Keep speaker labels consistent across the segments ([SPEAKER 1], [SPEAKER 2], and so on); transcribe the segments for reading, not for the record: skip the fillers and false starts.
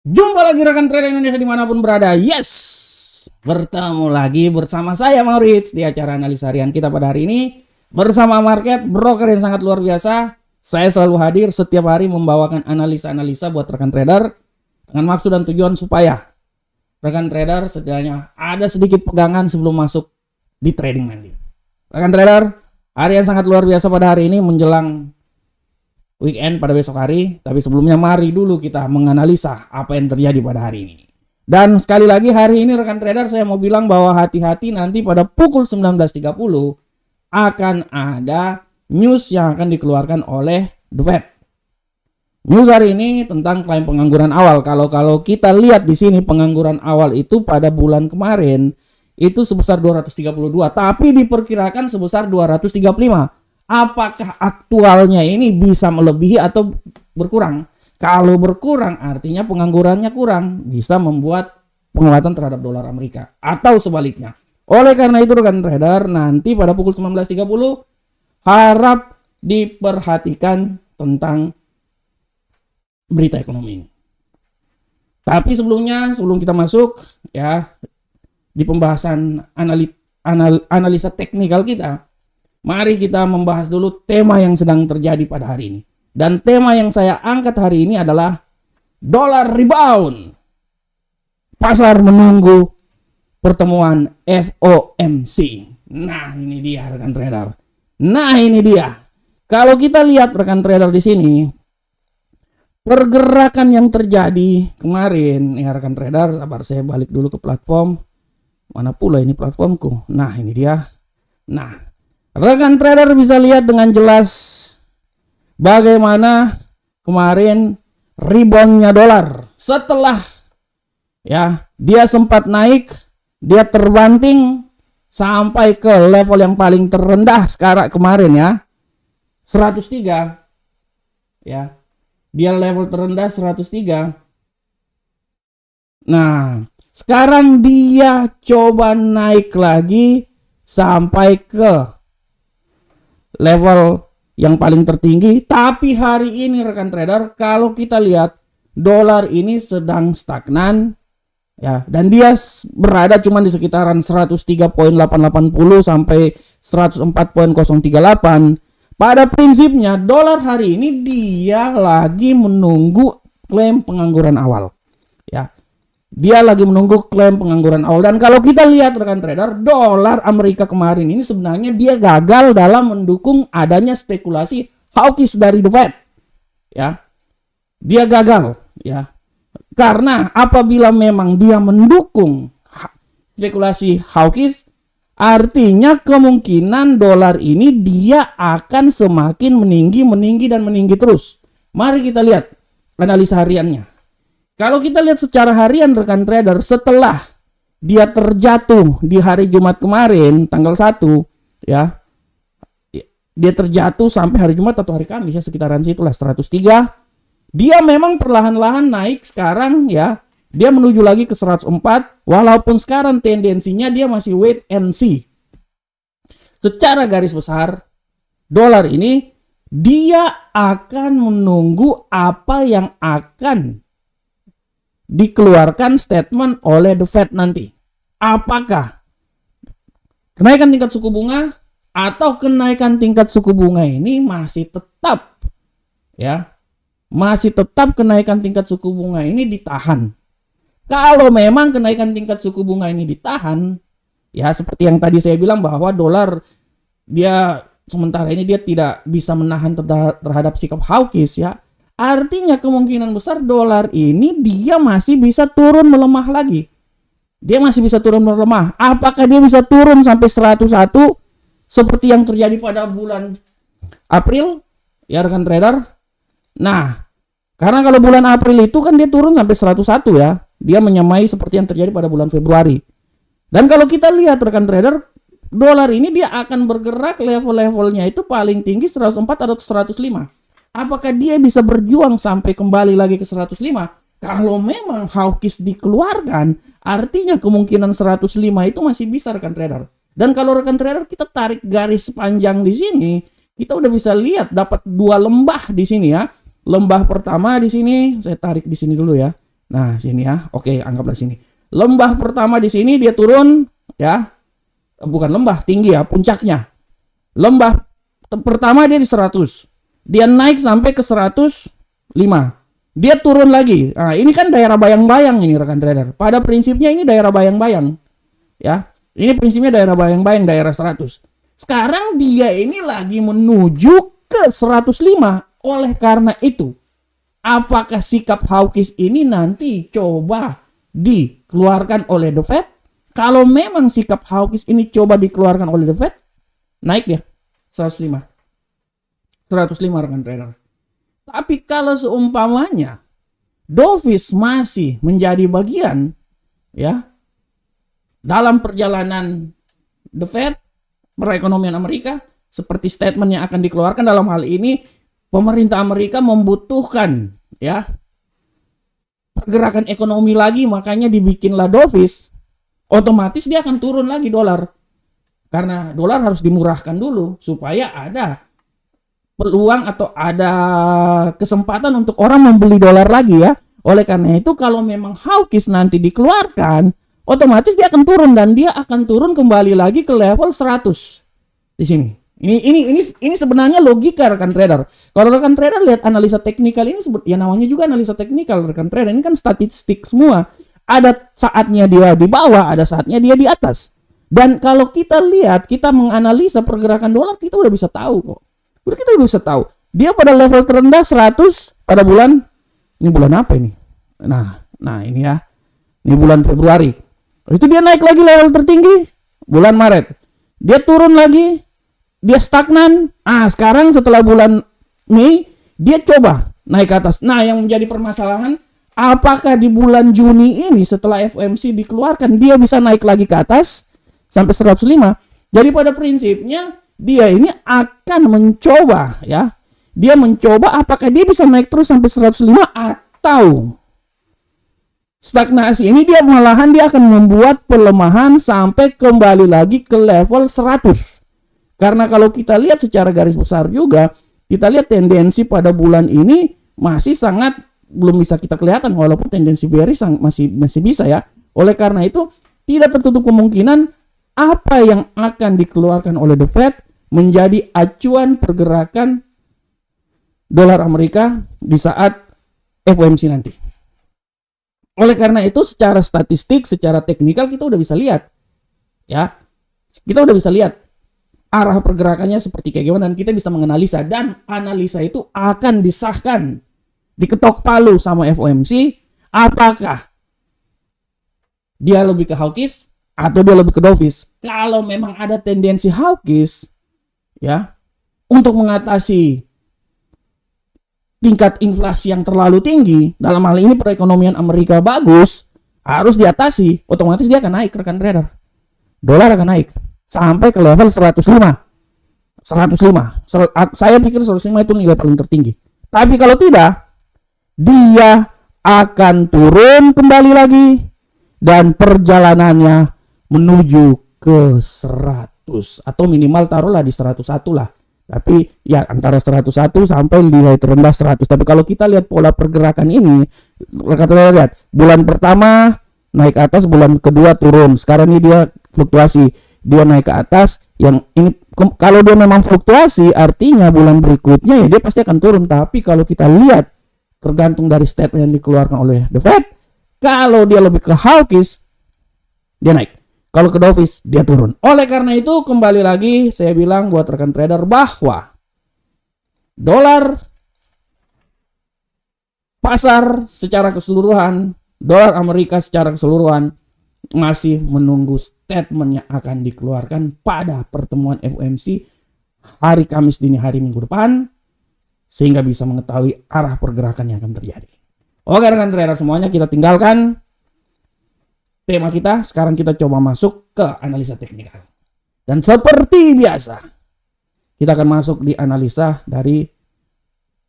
[SPEAKER 1] Jumpa lagi rekan trader Indonesia dimanapun berada. Yes, bertemu lagi bersama saya Maurits di acara analisa harian kita pada hari ini bersama market broker yang sangat luar biasa. Saya selalu hadir setiap hari membawakan analisa-analisa buat rekan trader dengan maksud dan tujuan supaya rekan trader setidaknya ada sedikit pegangan sebelum masuk di trading nanti. Rekan trader, hari yang sangat luar biasa pada hari ini menjelang weekend pada besok hari, tapi sebelumnya mari dulu kita menganalisa apa yang terjadi pada hari ini. Dan sekali lagi hari ini rekan trader saya mau bilang bahwa hati-hati nanti pada pukul 19.30 akan ada news yang akan dikeluarkan oleh The Fed. News hari ini tentang klaim pengangguran awal. Kalau kita lihat di sini pengangguran awal itu pada bulan kemarin itu sebesar 232, tapi diperkirakan sebesar 235. Apakah aktualnya ini bisa melebihi atau berkurang? Kalau berkurang artinya penganggurannya kurang, bisa membuat penguatan terhadap dolar Amerika atau sebaliknya. Oleh karena itu rekan trader, nanti pada pukul 19.30 harap diperhatikan tentang berita ekonomi ini. Tapi sebelum kita masuk ya di pembahasan analisa teknikal kita, mari kita membahas dulu tema yang sedang terjadi pada hari ini. Dan tema yang saya angkat hari ini adalah dolar rebound. Pasar menunggu pertemuan FOMC. Nah, ini dia rekan trader. Nah, ini dia. Kalau kita lihat rekan trader di sini, pergerakan yang terjadi kemarin, ya rekan trader, sabar saya balik dulu ke platform. Mana pula ini platformku? Nah, ini dia. Nah, rekan trader bisa lihat dengan jelas bagaimana kemarin reboundnya dolar. Setelah ya dia sempat naik, dia terbanting sampai ke level yang paling terendah sekarang kemarin ya. 103. Ya. Dia level terendah 103. Nah, sekarang dia coba naik lagi sampai ke level yang paling tertinggi, tapi hari ini rekan trader kalau kita lihat dolar ini sedang stagnan ya, dan dia berada cuma di sekitaran 103.880 sampai 104.038. Pada prinsipnya dolar hari ini dia lagi menunggu klaim pengangguran awal ya. Dia lagi menunggu klaim pengangguran awal. Dan kalau kita lihat rekan trader, dolar Amerika kemarin ini sebenarnya dia gagal dalam mendukung adanya spekulasi hawkish dari The Fed. Ya. Dia gagal ya. Karena apabila memang dia mendukung spekulasi hawkish, artinya kemungkinan dolar ini dia akan semakin meninggi terus. Mari kita lihat analisa hariannya. Kalau kita lihat secara harian rekan trader, setelah dia terjatuh di hari Jumat kemarin tanggal 1 ya. Dia terjatuh sampai hari Jumat atau hari Kamis ya, sekitaran situlah 103. Dia memang perlahan-lahan naik sekarang ya. Dia menuju lagi ke 104 walaupun sekarang tendensinya dia masih wait and see. Secara garis besar dolar ini dia akan menunggu apa yang akan dikeluarkan statement oleh The Fed nanti. Apakah kenaikan tingkat suku bunga atau kenaikan tingkat suku bunga ini masih tetap ya, masih tetap kenaikan tingkat suku bunga ini ditahan. Kalau memang kenaikan tingkat suku bunga ini ditahan ya, seperti yang tadi saya bilang bahwa dolar dia sementara ini dia tidak bisa menahan terhadap sikap hawkish ya. Artinya kemungkinan besar dolar ini dia masih bisa turun melemah lagi. Dia masih bisa turun melemah. Apakah dia bisa turun sampai 101 seperti yang terjadi pada bulan April? Ya rekan trader. Nah, karena kalau bulan April itu kan dia turun sampai 101 ya. Dia menyamai seperti yang terjadi pada bulan Februari. Dan kalau kita lihat rekan trader, dolar ini dia akan bergerak level-levelnya itu paling tinggi 104 atau 105. Apakah dia bisa berjuang sampai kembali lagi ke 105? Kalau memang hawkish dikeluarkan, artinya kemungkinan 105 itu masih bisa rekan trader. Dan kalau rekan trader kita tarik garis panjang di sini, kita udah bisa lihat dapat dua lembah di sini ya. Lembah pertama di sini, saya tarik di sini dulu ya. Nah, sini ya. Oke, anggaplah sini. Lembah pertama di sini dia turun ya. Bukan lembah, tinggi ya, puncaknya. Lembah pertama dia di 100. Dia naik sampai ke 105. Dia turun lagi. Nah, ini kan daerah bayang-bayang ini rekan trader. Pada prinsipnya ini daerah bayang-bayang. Ya. Ini prinsipnya daerah bayang-bayang, daerah 100. Sekarang dia ini lagi menuju ke 105. Oleh karena itu, apakah sikap hawkish ini nanti coba dikeluarkan oleh The Fed? Kalau memang sikap hawkish ini coba dikeluarkan oleh The Fed, naik dia 105 rekan trader. Tapi kalau seumpamanya dovish masih menjadi bagian ya dalam perjalanan The Fed, perekonomian Amerika, seperti statement yang akan dikeluarkan dalam hal ini, pemerintah Amerika membutuhkan ya pergerakan ekonomi lagi, makanya dibikinlah dovish. Otomatis dia akan turun lagi dolar. Karena dolar harus dimurahkan dulu supaya ada peluang atau ada kesempatan untuk orang membeli dolar lagi ya. Oleh karena itu kalau memang hawkish nanti dikeluarkan, otomatis dia akan turun dan dia akan turun kembali lagi ke level 100 di sini. Ini sebenarnya logika rekan trader. Kalau rekan trader lihat analisa teknikal ini, ya namanya juga analisa teknikal rekan trader. Ini kan statistik semua. Ada saatnya dia di bawah, ada saatnya dia di atas. Dan kalau kita lihat, kita menganalisa pergerakan dolar, kita udah bisa tahu kok. Kita udah bisa tahu. Dia pada level terendah 100 pada bulan, ini bulan apa ini? Nah ini ya. Ini bulan Februari. Itu dia naik lagi level tertinggi bulan Maret. Dia turun lagi, dia stagnan. Sekarang setelah bulan Mei, dia coba naik ke atas. Nah, yang menjadi permasalahan, apakah di bulan Juni ini setelah FOMC dikeluarkan dia bisa naik lagi ke atas sampai 105? Jadi pada prinsipnya dia ini akan mencoba ya. Dia mencoba apakah dia bisa naik terus sampai 105 atau stagnasi ini dia malahan dia akan membuat pelemahan sampai kembali lagi ke level 100. Karena kalau kita lihat secara garis besar juga, kita lihat tendensi pada bulan ini masih sangat belum bisa kita kelihatan, walaupun tendensi bearish masih bisa ya. Oleh karena itu tidak tertutup kemungkinan apa yang akan dikeluarkan oleh The Fed menjadi acuan pergerakan dolar Amerika di saat FOMC nanti. Oleh karena itu secara statistik, secara teknikal kita udah bisa lihat ya. Kita udah bisa lihat arah pergerakannya seperti kayak gimana dan kita bisa menganalisa, dan analisa itu akan disahkan, diketok palu sama FOMC apakah dia lebih ke hawkish atau dia lebih ke dovish. Kalau memang ada tendensi hawkish ya untuk mengatasi tingkat inflasi yang terlalu tinggi, dalam hal ini perekonomian Amerika bagus, harus diatasi, otomatis dia akan naik rekan trader. Dolar akan naik sampai ke level 105. Saya pikir 105 itu nilai paling tertinggi. Tapi kalau tidak, dia akan turun kembali lagi dan perjalanannya menuju ke 100 atau minimal taruhlah di 101 lah. Tapi ya antara 101 sampai nilai terendah 100. Tapi kalau kita lihat pola pergerakan ini, lihat bulan pertama naik ke atas, bulan kedua turun. Sekarang ini dia fluktuasi, dia naik ke atas. Yang ini kalau dia memang fluktuasi, artinya bulan berikutnya ya dia pasti akan turun. Tapi kalau kita lihat tergantung dari statement yang dikeluarkan oleh The Fed, kalau dia lebih ke hawkish, dia naik. Kalau ke dovish, dia turun. Oleh karena itu, kembali lagi saya bilang buat rekan trader bahwa dolar pasar secara keseluruhan, dolar Amerika secara keseluruhan masih menunggu statement yang akan dikeluarkan pada pertemuan FOMC hari Kamis dini hari minggu depan, sehingga bisa mengetahui arah pergerakan yang akan terjadi. Oke rekan trader semuanya, kita tinggalkan tema kita. Sekarang kita coba masuk ke analisa teknikal. Dan seperti biasa, kita akan masuk di analisa dari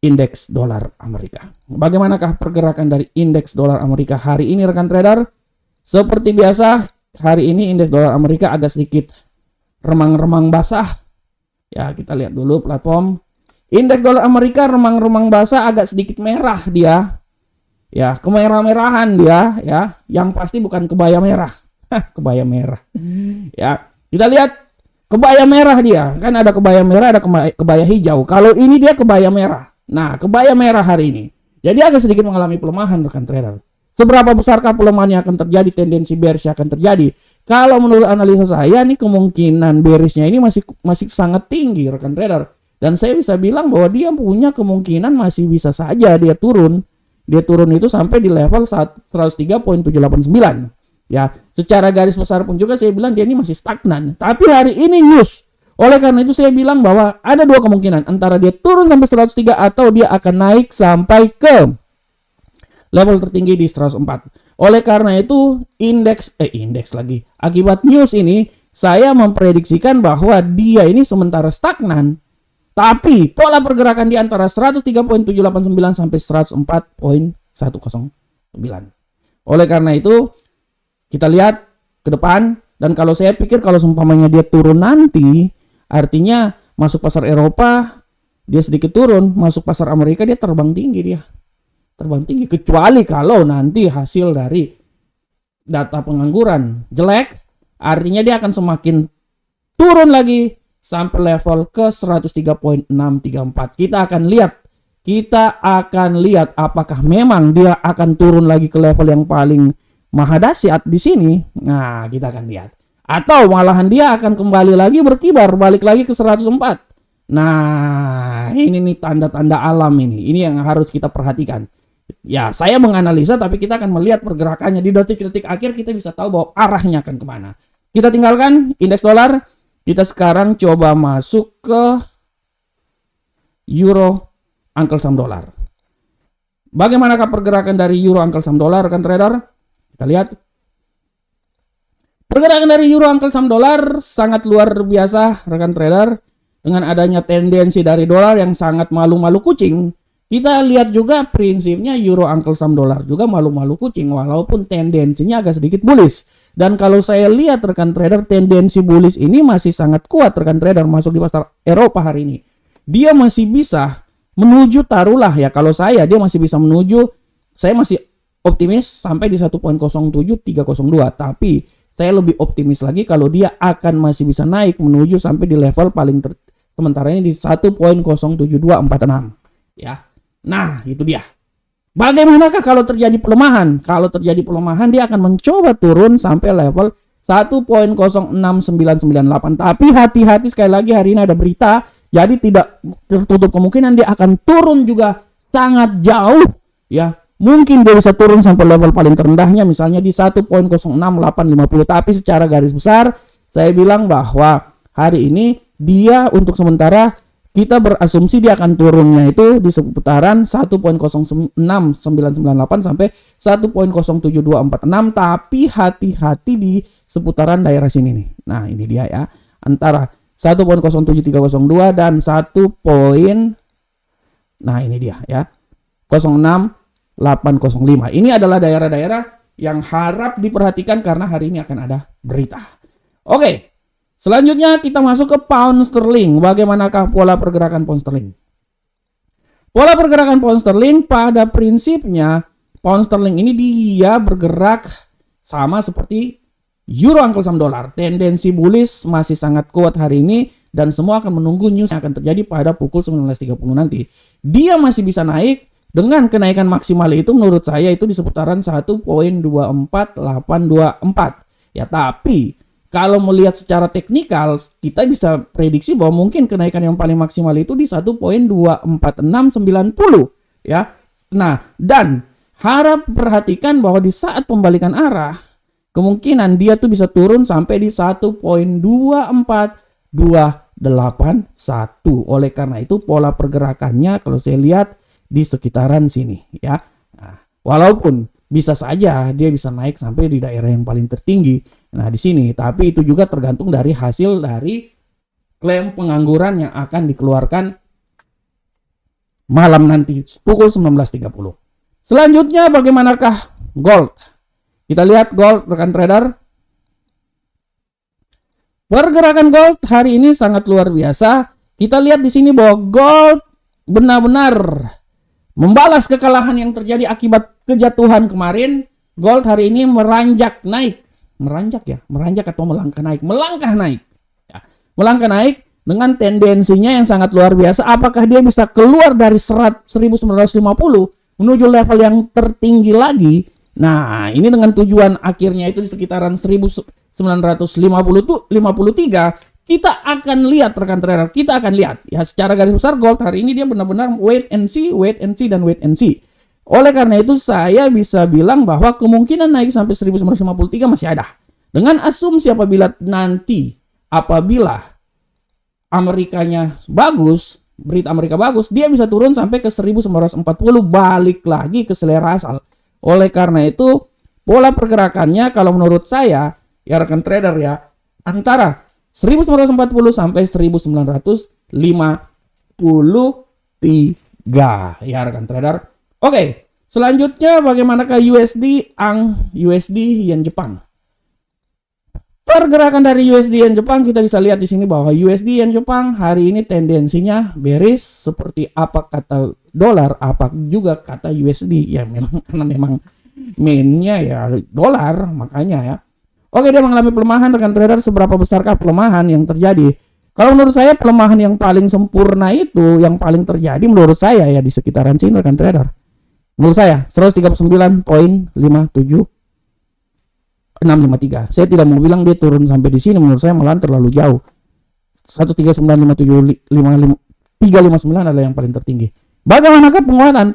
[SPEAKER 1] indeks dolar Amerika. Bagaimanakah pergerakan dari indeks dolar Amerika hari ini rekan trader? Seperti biasa, hari ini indeks dolar Amerika agak sedikit remang-remang basah. Ya, kita lihat dulu platform. Indeks dolar Amerika remang-remang basah, agak sedikit merah dia. Ya, kemerah-merahan dia ya. Yang pasti bukan kebaya merah. Kebaya merah. Ya, kita lihat kebaya merah dia. Kan ada kebaya merah, ada kebaya hijau. Kalau ini dia kebaya merah. Nah, kebaya merah hari ini. Jadi agak sedikit mengalami pelemahan rekan trader. Seberapa besarkah pelemahan yang akan terjadi, tendensi bearish akan terjadi? Kalau menurut analisa saya nih kemungkinan bearishnya ini masih sangat tinggi rekan trader. Dan saya bisa bilang bahwa dia punya kemungkinan masih bisa saja dia turun. Dia turun itu sampai di level 103.789. Ya, secara garis besar pun juga saya bilang dia ini masih stagnan. Tapi hari ini news. Oleh karena itu saya bilang bahwa ada dua kemungkinan. Antara dia turun sampai 103 atau dia akan naik sampai ke level tertinggi di 104. Oleh karena itu indeks lagi. Akibat news ini saya memprediksikan bahwa dia ini sementara stagnan. Tapi pola pergerakan di antara 103.789 sampai 104.109. Oleh karena itu kita lihat ke depan, dan kalau saya pikir kalau seumpamanya dia turun nanti, artinya masuk pasar Eropa dia sedikit turun, masuk pasar Amerika dia terbang tinggi dia. Terbang tinggi, kecuali kalau nanti hasil dari data pengangguran jelek, artinya dia akan semakin turun lagi sampai level ke 103.634. Kita akan lihat apakah memang dia akan turun lagi ke level yang paling maha dahsyat di sini. Nah, kita akan lihat. Atau malahan dia akan kembali lagi berkibar, balik lagi ke 104. Nah, ini nih tanda-tanda alam ini. Ini yang harus kita perhatikan. Ya, saya menganalisa, tapi kita akan melihat pergerakannya di detik-detik akhir. Kita bisa tahu bahwa arahnya akan kemana. Kita tinggalkan indeks dolar. Kita sekarang coba masuk ke euro Uncle Sam dolar. Bagaimanakah pergerakan dari euro Uncle Sam dolar, rekan trader? Kita lihat. Pergerakan dari euro Uncle Sam dolar sangat luar biasa, rekan trader. Dengan adanya tendensi dari dolar yang sangat malu-malu kucing. Kita lihat juga prinsipnya euro Uncle Sam dolar juga malu-malu kucing, walaupun tendensinya agak sedikit bullish. Dan kalau saya lihat rekan trader, tendensi bullish ini masih sangat kuat rekan trader masuk di pasar Eropa hari ini. Dia masih bisa menuju, taruhlah ya, kalau dia masih bisa menuju, saya masih optimis sampai di 1.07302. Tapi saya lebih optimis lagi kalau dia akan masih bisa naik menuju sampai di level paling sementara ini di 1.07246 ya. Nah, itu dia. Bagaimanakah kalau terjadi pelemahan? Kalau terjadi pelemahan dia akan mencoba turun sampai level 1.06998. Tapi hati-hati, sekali lagi hari ini ada berita, jadi tidak tertutup kemungkinan dia akan turun juga sangat jauh ya. Mungkin dia bisa turun sampai level paling terendahnya misalnya di 1.06850. Tapi secara garis besar saya bilang bahwa hari ini dia untuk sementara kita berasumsi dia akan turunnya itu di seputaran 1.06998 sampai 1.07246, tapi hati-hati di seputaran daerah sini nih. Nah, ini dia ya. Antara 1.07302 dan 1. Nah, ini dia ya. 06805. Ini adalah daerah-daerah yang harap diperhatikan karena hari ini akan ada berita. Oke. Selanjutnya kita masuk ke pound sterling. Bagaimanakah pola pergerakan pound sterling? Pola pergerakan pound sterling pada prinsipnya pound sterling ini dia bergerak sama seperti euro Uncle Sam dolar. Tendensi bullish masih sangat kuat hari ini dan semua akan menunggu news yang akan terjadi pada pukul 19.30 nanti. Dia masih bisa naik dengan kenaikan maksimal itu menurut saya itu di seputaran 1.24824. Ya, tapi kalau melihat secara teknikal, kita bisa prediksi bahwa mungkin kenaikan yang paling maksimal itu di 1.24690 ya. Nah, dan harap perhatikan bahwa di saat pembalikan arah, kemungkinan dia tuh bisa turun sampai di 1.24281. Oleh karena itu pola pergerakannya kalau saya lihat di sekitaran sini ya. Nah, walaupun bisa saja dia bisa naik sampai di daerah yang paling tertinggi. Nah, di sini, tapi itu juga tergantung dari hasil dari klaim pengangguran yang akan dikeluarkan malam nanti pukul 19.30. Selanjutnya bagaimanakah gold? Kita lihat gold rekan trader. Pergerakan gold hari ini sangat luar biasa. Kita lihat di sini bahwa gold benar-benar membalas kekalahan yang terjadi akibat kejatuhan kemarin, gold hari ini meranjak naik. Meranjak atau melangkah naik? Melangkah naik. Ya, melangkah naik dengan tendensinya yang sangat luar biasa. Apakah dia bisa keluar dari 1950 menuju level yang tertinggi lagi? Nah, ini dengan tujuan akhirnya itu di sekitaran 1953. Kita akan lihat rekan trader, kita akan lihat ya secara garis besar gold hari ini dia benar-benar wait and see dan wait and see. Oleh karena itu saya bisa bilang bahwa kemungkinan naik sampai 1953 masih ada. Dengan asumsi apabila Amerikanya bagus, berita Amerika bagus, dia bisa turun sampai ke 1940 balik lagi ke selera asal. Oleh karena itu pola pergerakannya kalau menurut saya ya rekan trader ya antara 1940 sampai 1953 ya rekan trader. Oke, selanjutnya bagaimanakah USD yen Jepang? Pergerakan dari USD yen Jepang kita bisa lihat di sini bahwa USD yen Jepang hari ini tendensinya bearish seperti apa kata dolar, apa juga kata USD ya memang karena memang mainnya ya dolar makanya ya. Oke, dia mengalami pelemahan rekan trader. Seberapa besarkah pelemahan yang terjadi? Kalau menurut saya pelemahan yang paling sempurna itu yang paling terjadi menurut saya ya di sekitaran sini rekan trader. Menurut saya 139.57653. Saya tidak mau bilang dia turun sampai di sini, menurut saya malah terlalu jauh. 139.575 359 adalah yang paling tertinggi. Bagaimanakah penguatan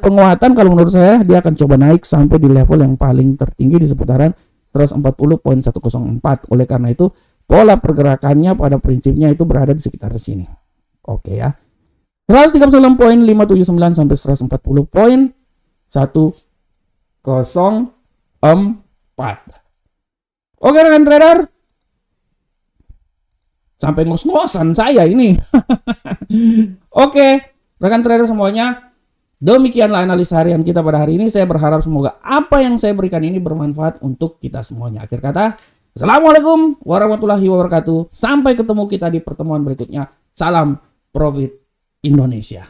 [SPEAKER 1] kalau menurut saya dia akan coba naik sampai di level yang paling tertinggi di seputaran 140.104. Oleh karena itu pola pergerakannya pada prinsipnya itu berada di sekitar sini. Oke ya. 139.579 sampai 140.104. Oke rekan trader. Sampai ngos-ngosan saya ini. Oke, rekan trader semuanya. Demikianlah analisa harian kita pada hari ini. Saya berharap semoga apa yang saya berikan ini bermanfaat untuk kita semuanya. Akhir kata, assalamualaikum warahmatullahi wabarakatuh. Sampai ketemu kita di pertemuan berikutnya. Salam Profit Indonesia.